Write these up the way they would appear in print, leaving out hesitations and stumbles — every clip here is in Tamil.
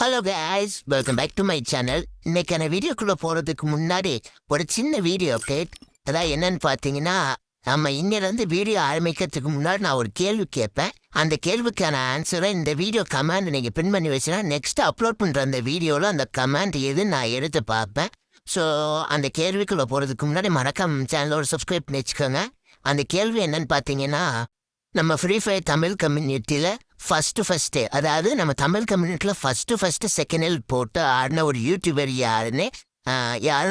Hello guys, welcome back to my channel. இன்னைக்கான வீடியோக்குள்ளே போகிறதுக்கு முன்னாடி ஒரு சின்ன வீடியோ அப்டேட். அதான் என்னன்னு பார்த்தீங்கன்னா, நம்ம இன்னிலேருந்து வீடியோ ஆரம்பிக்கிறதுக்கு முன்னாடி நான் ஒரு கேள்வி கேட்பேன். அந்த கேள்விக்கான ஆன்சரை இந்த வீடியோ கமெண்ட் நீங்கள் பின் பண்ணி வச்சுன்னா நெக்ஸ்ட் அப்லோட் பண்ணுற அந்த வீடியோவில் அந்த கமெண்ட் எது நான் எடுத்து பார்ப்பேன். ஸோ அந்த கேள்விக்குள்ளே போகிறதுக்கு முன்னாடி மறக்காம சேனலோட சப்ஸ்கிரைப் பண்ணி வச்சுக்கோங்க. அந்த கேள்வி என்னன்னு பார்த்தீங்கன்னா, நம்ம ஃப்ரீ ஃபயர் தமிழ் கம்யூனிட்டியில் ஃபஸ்ட்டு அதாவது நம்ம தமிழ் கம்யூனிட்டியில் ஃபஸ்ட்டு செகண்ட் போட்டு ஆடின ஒரு யூடியூபர் யாருன்னு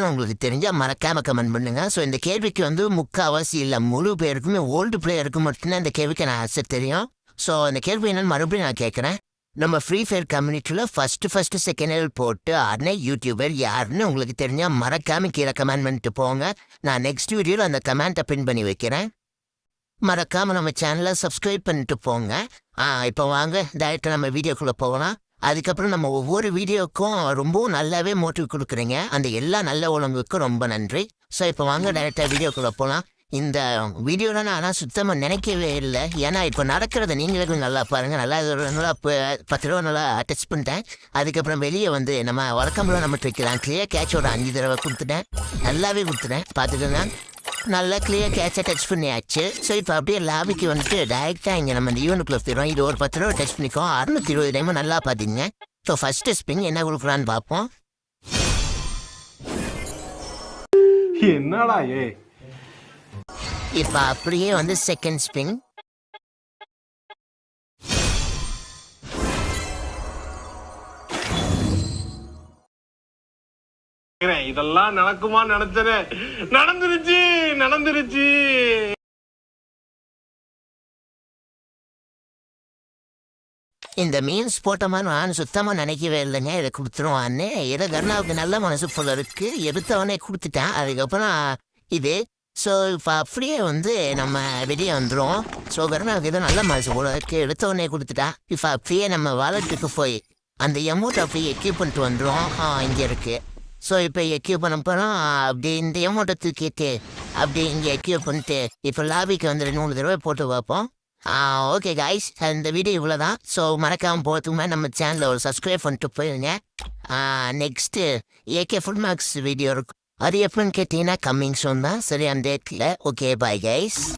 உங்களுக்கு தெரிஞ்சால் மறக்காமல் கமெண்ட் பண்ணுங்க. ஸோ இந்த கேள்விக்கு முக்கால்வாசி இல்லை முழு பேருக்குமே ஓல்டு பிளேயருக்கு மட்டும்தான் இந்த கேள்விக்கு நான் ஆன்சர் தெரியும். ஸோ அந்த கேள்வி என்னன்னு மறுபடியும் நான் கேட்குறேன். நம்ம ஃப்ரீ ஃபயர் கம்யூனிட்டியில் ஃபஸ்ட்டு செகண்ட் போட்டு ஆடின யூடியூபர் யாருன்னு உங்களுக்கு தெரிஞ்சால் மறக்காமல் கீழே கமெண்ட் பண்ணிட்டு போங்க. நான் நெக்ஸ்ட் வீடியோவில் அந்த கமெண்ட்டை பின் பண்ணி வைக்கிறேன். மறக்காமல் நம்ம சேனலை சப்ஸ்கிரைப் பண்ணிட்டு போங்க. இப்போ வாங்க டைரெக்டாக நம்ம வீடியோக்குள்ளே போகலாம். அதுக்கப்புறம் நம்ம ஒவ்வொரு வீடியோக்கும் ரொம்பவும் நல்லாவே மோட்டிவ் கொடுக்குறீங்க. அந்த எல்லா நல்ல உணவுக்கும் ரொம்ப நன்றி. ஸோ இப்போ வாங்க டைரெக்டாக வீடியோக்குள்ளே போகலாம். இந்த வீடியோவில் நான் ஆனால் சுத்தமாக நினைக்கவே இல்லை. ஏன்னா இப்போ நடக்கிறத நீங்களே கொஞ்சம் நல்லா பாருங்கள். நல்லா 10 ரூபா நல்லா டச் பண்ணிட்டேன். அதுக்கப்புறம் வெளியே நம்ம வழக்கம்புல நம்ம வைக்கலாம். கிளியர் கேட்சோட 5 தடவை கொடுத்துட்டேன். நல்லாவே கொடுத்துட்டேன், பார்த்துக்கோங்க. நல்லா கிளியர் கேட்சை டச் பண்ணியாச்சு. ஸோ இப்போ அப்படியே லாபிக்கு டைரெக்டாக இங்கே நம்ம இந்த ஈவனுக்குள்ளே போயிடும். இது ஒரு 10 ரூபா டச் பண்ணிக்கோ. 620 டைம் நல்லா பார்த்தீங்க. ஸோ ஃபஸ்ட்டு ஸ்பின் என்ன கொடுக்குறான்னு பார்ப்போம். என்னடா இப்போ அப்படியே செகண்ட் ஸ்பின். இதெல்லாம் நடக்குமா நினைச்சேன். நடந்துருச்சு. இந்த மீன்ஸ் போட்டோமா நான் சுத்தமாக நினைக்கவே இல்லைங்க. இதை கொடுத்துருவான்னு. ஏதோ கர்ணாவுக்கு நல்ல மனசு போல இருக்கு. எடுத்தவனே கொடுத்துட்டேன். அதுக்கப்புறம் இது ஸோ இப்போ அப்படியே நம்ம வெளியே வந்துடும். ஸோ கர்ணாவுக்கு ஏதோ நல்ல மனசு போல இருக்கு. எடுத்தவனே கொடுத்துட்டா. இப்போ அப்படியே நம்ம வாலெட்டுக்கு போய் அந்த எமௌண்ட் அப்படியே எக்யூப் பண்ணிட்டு வந்துடும். இங்கே இருக்குது. ஸோ இப்போ எக்யூப் பண்ண போகிறோம். அப்படி இந்த எமௌண்ட்டை தூக்கிட்டு அப்படி இங்கே எக்யூப் பண்ணிட்டு இப்போ லாபிக்கு 2-3 தடவை போட்டு பார்ப்போம். ஓகே காய்ஸ், இந்த வீடியோ இவ்வளோ தான். ஸோ மறக்காமல் போகிறதுக்கு நம்ம சேனலில் ஒரு சப்ஸ்கிரைப் பண்ணிட்டு போயிருங்க. Next AK full marks video இருக்கும். அது எப்படின்னு கேட்டிங்கன்னா கம்மிங் சோன் தான். சரி, அந்த டேட்டில். Okay, bye guys.